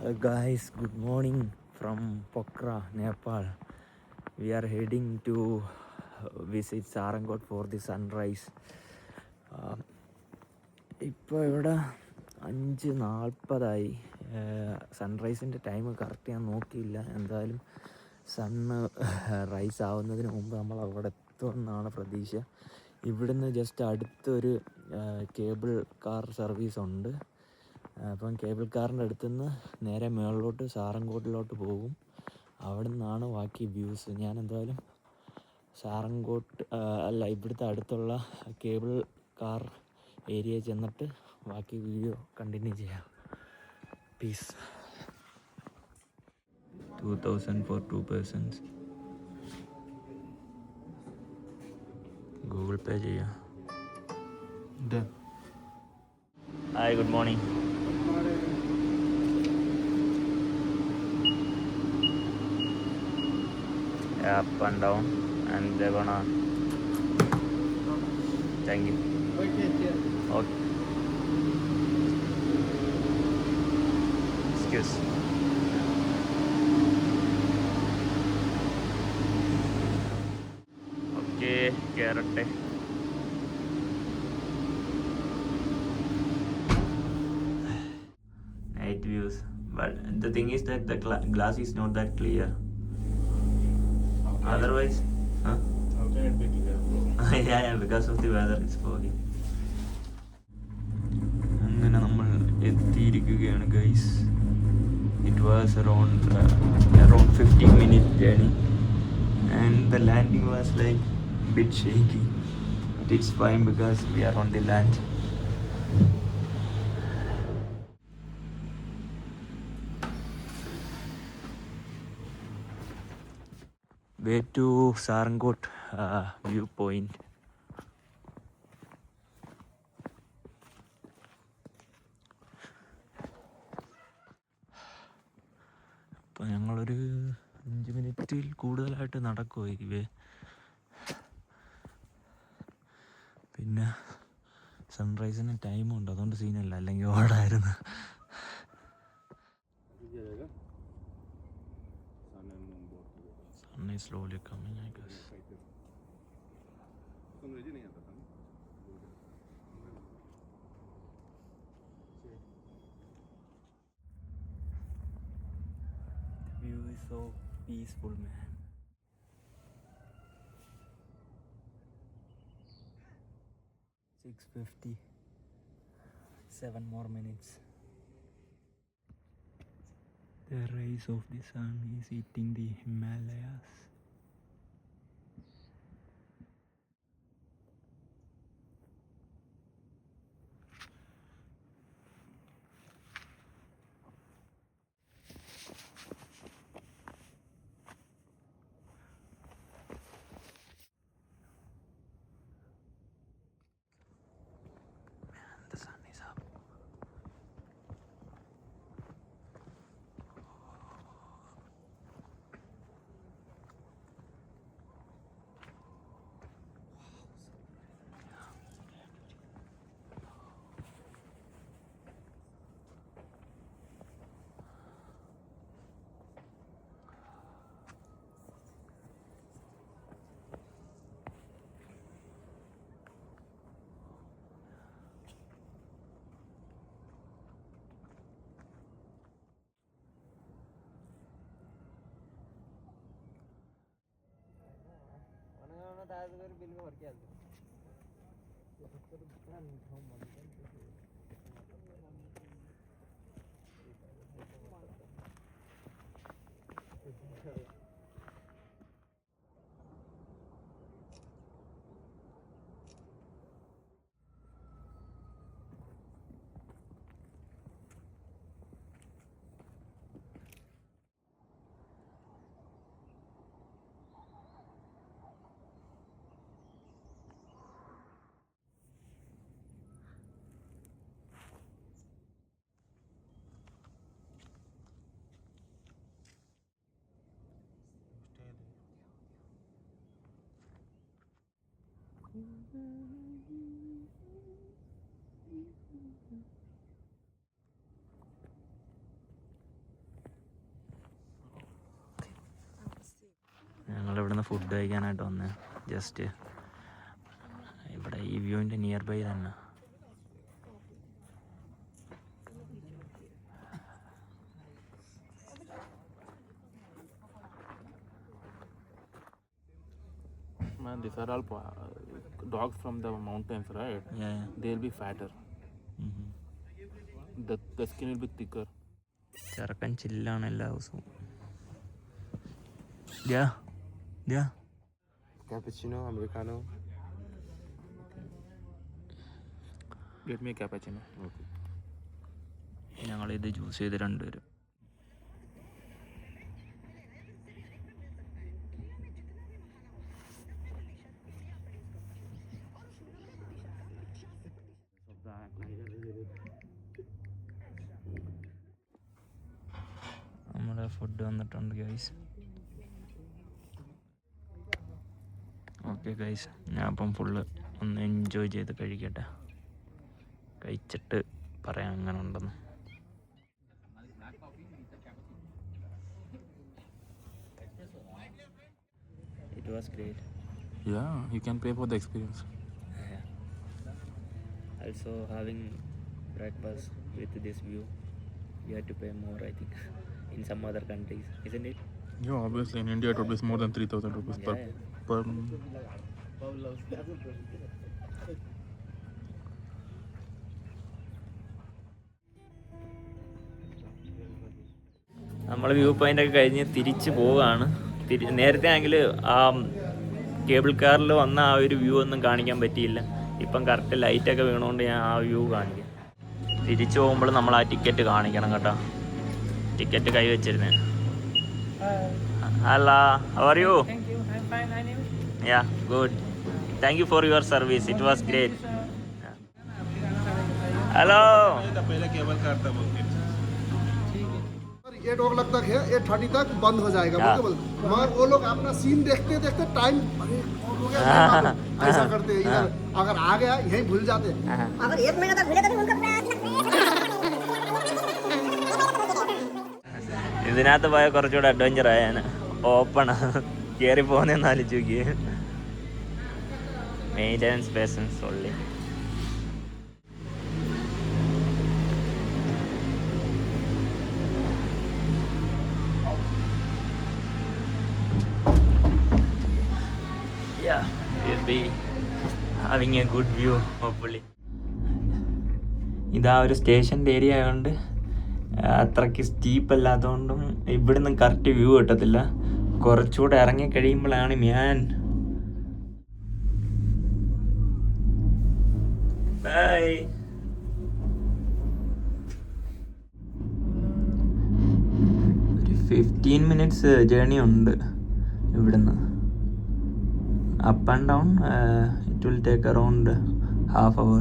Guys, good morning from Pokhara, Nepal. We are heading to visit Sarangod for the sunrise. ഇപ്പോൾ ഇവിടെ 5:40 സൺറൈസിൻ്റെ time correct ഞാൻ നോക്കിയില്ല. എന്തായാലും sun rice ആവുന്നതിന് മുമ്പ് നമ്മൾ അവിടെ എത്തുമെന്നാണ് പ്രതീക്ഷ. ഇവിടുന്ന് ജസ്റ്റ് അടുത്തൊരു കേബിൾ കാർ സർവീസ് ഉണ്ട്. അപ്പം കേബിൾ കാറിൻ്റെ അടുത്തുനിന്ന് നേരെ മുകളിലോട്ട് സാറങ്കോട്ടിലോട്ട് പോകും. അവിടെ നിന്നാണ് ബാക്കി വ്യൂസ്. ഞാൻ എന്തായാലും ഇവിടുത്തെ അടുത്തുള്ള കേബിൾ കാർ ഏരിയ ചെന്നിട്ട് ബാക്കി വീഡിയോ കണ്ടിന്യൂ ചെയ്യാം. പീസ്. 2000 for 2 persons. ഗൂഗിൾ പേ ചെയ്യാം. Hi, good morning. Up and down, and they're gonna. Thank you. Okay. Excuse. Okay, carrot. Night views, but the thing is that the glass is not that clear. Otherwise, huh? Yeah, because of the weather it's foggy. അങ്ങനെ നമ്മൾ എത്തിയിരിക്കുകയാണ് guys. It was around 15-minute journey and the landing was like bit shaky, but it's fine because we are on the land. Way to Sarangod viewpoint. അപ്പോൾ ഞങ്ങളൊരു 5 മിനിറ്റിൽ കൂടുതലായിട്ട് നടക്കുമോ ഇവേ. പിന്നെ സൺറൈസിന് ടൈമുണ്ട്, അതുകൊണ്ട് സീനല്ല, അല്ലെങ്കിൽ ഓടായിരുന്നു. Sun is slowly coming, I guess. The view is so peaceful, man. 6:50. 7 more minutes. The rays of the sun is hitting the Himalayas. Man, the sun is up. ഇവിടെയാണ് food കഴിക്കാനായിട്ട് വന്നത്. ജസ്റ്റ് ഇവിടെ ഈ വ്യൂവിൻ്റെ നിയർ ബൈ തന്നെ. Man, these are all dogs from the mountains, right? Yeah. They'll be fatter. The skin will be thicker. ചെറുക്കൻ ചില്ലാണ് എല്ലാ ദിവസവും. Cappuccino, Americano. Get me a cappuccino. Okay. ഞങ്ങളിത് ജ്യൂസ് ചെയ്ത് രണ്ടുപേരും. നമ്മുടെ ഫുഡ് വന്നിട്ടുണ്ട് ഗൈസ്. ഓക്കെ ഗൈസ്, ഞാൻ അപ്പം ഫുള്ള് ഒന്ന് എൻജോയ് ചെയ്ത് കഴിക്കട്ടെ. കഴിച്ചിട്ട് പറയാം അങ്ങനെ ഉണ്ടെന്ന്. It was great. Yeah, you can pay for the experience. Also having breakfast with this view, you have to pay more, I think, in some other countries, isn't it? Yeah, obviously in India it would be more than 3,000 rupees per. നമ്മൾ view point ഒക്കെ കഴിഞ്ഞ് തിരിച്ച് പോവുകയാണ്. നേരത്തെ ആണെങ്കിൽ ആ cable കാറിൽ വന്ന ആ ഒരു വ്യൂ ഒന്നും കാണിക്കാൻ പറ്റിയില്ല. ഇപ്പം കറക്റ്റ് ലൈറ്റൊക്കെ വീണുകൊണ്ട് ഞാൻ ആ വ്യൂ കാണിക്കാം. തിരിച്ചു പോകുമ്പോൾ നമ്മൾ ആ ടിക്കറ്റ് കാണിക്കണം കേട്ടോ. ടിക്കറ്റ് കൈ വെച്ചിരുന്നേ. Hello, how are you? Yeah, good. Thank you for your service, it was great. ഹലോ.8 o'clock तक है, 8:30 तक बंद हो जाएगा। मगर वो लोग अपना सीन देखते देखते टाइम ऐसा करते हैं। इधर अगर आ गया यहीं भूल जाते हैं। अगर 1 महीना तक भूले तो उनका ഇതിനകത്ത് പോയാൽ കുറച്ചുകൂടെ അഡ്വഞ്ചർ ആയാണ്. ഓപ്പൺ കയറി പോകുന്നതെന്ന് ആലോചിച്ച് നോക്കിയേ. മെയിൻ്റനൻസ് പേഴ്സൺസ് ഉള്ളി. Yeah, we'll be having a good view hopefully. ഇതാ ഒരു സ്റ്റേഷൻ്റെ ഏരിയ ആയതുകൊണ്ട് അത്രയ്ക്ക് സ്റ്റീപ്പ് അല്ലാത്തതുകൊണ്ടും ഇവിടുന്ന് കറക്റ്റ് വ്യൂ കിട്ടത്തില്ല. കുറച്ചുകൂടെ ഇറങ്ങി കഴിയുമ്പോഴാണ് ഞാൻ ഒരു 15 minutes ജേർണി ഉണ്ട് ഇവിടുന്ന്. Up and down, it will take around half hour.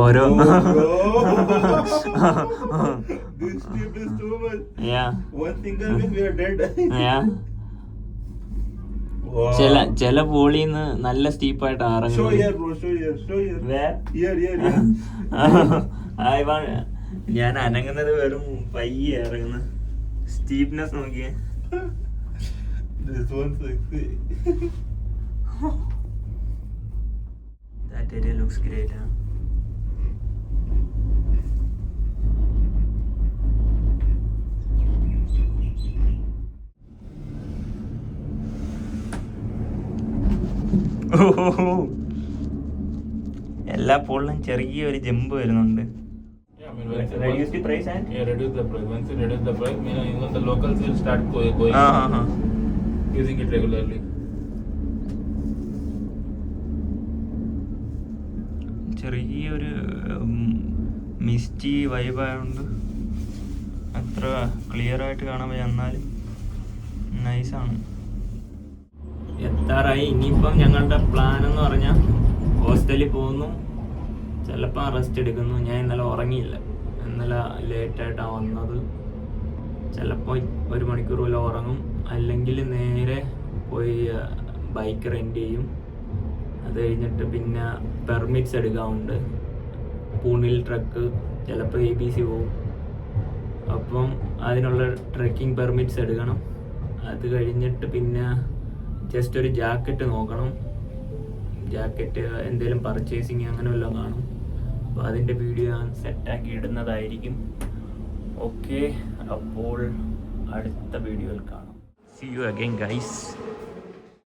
ഓരോ This trip is too much. Yeah. One single miss, we are dead. Yeah. Wow. ചില പോളിന്ന് നല്ല സ്റ്റീപ്പായിട്ട് Show ഇറങ്ങും. here, bro. Show here. Show here. Where? Here. ഞാൻ അനങ്ങുന്നത് വെറും പയ്യെ ഇറങ്ങുന്ന steepness നോക്കിയേ. This one's sexy. That area looks great, huh? എല്ലാ പോളിലും ചെറിയൊരു ജമ്പ് വരുന്നുണ്ട്. Reduce the price and? Yeah, reduce the price. Once you reduce the price, even the locals will start going using it regularly. ചെറിയൊരു misty വൈബായതുകൊണ്ട് അത്ര clear ആയിട്ട് കാണാൻ പറ്റും, എന്നാലും നൈസാണ്. എത്താറായി. ഇനിയിപ്പം ഞങ്ങളുടെ പ്ലാൻ എന്ന് പറഞ്ഞാൽ ഹോസ്റ്റലിൽ പോകുന്നു, ചിലപ്പോൾ റെസ്റ്റ് എടുക്കുന്നു. ഞാൻ ഇന്നലെ ഉറങ്ങിയില്ല, ഇന്നലെ ലേറ്റായിട്ടാണ് വന്നത്. ചിലപ്പോൾ 1 മണിക്കൂർ പോലും ഉറങ്ങും, അല്ലെങ്കിൽ നേരെ പോയി ബൈക്ക് റെൻ്റ് ചെയ്യും. അത് കഴിഞ്ഞിട്ട് പിന്നെ പെർമിറ്റ്സ് എടുക്കാറുണ്ട്. പൂണിൽ ട്രക്ക്, ചിലപ്പോൾ ABC പോവും. അപ്പം അതിനുള്ള ട്രെക്കിംഗ് പെർമിറ്റ്സ് എടുക്കണം. അത് കഴിഞ്ഞിട്ട് പിന്നെ ജസ്റ്റ് ഒരു ജാക്കറ്റ് നോക്കണം. ജാക്കറ്റ് എന്തെങ്കിലും പർച്ചേസിങ് അങ്ങനെ വല്ലതും കാണും. അപ്പോൾ അതിൻ്റെ വീഡിയോ ഞാൻ സെറ്റാക്കി ഇടുന്നതായിരിക്കും. ഓക്കെ, അപ്പോൾ അടുത്ത വീഡിയോയിൽ കാണാം. See you again guys.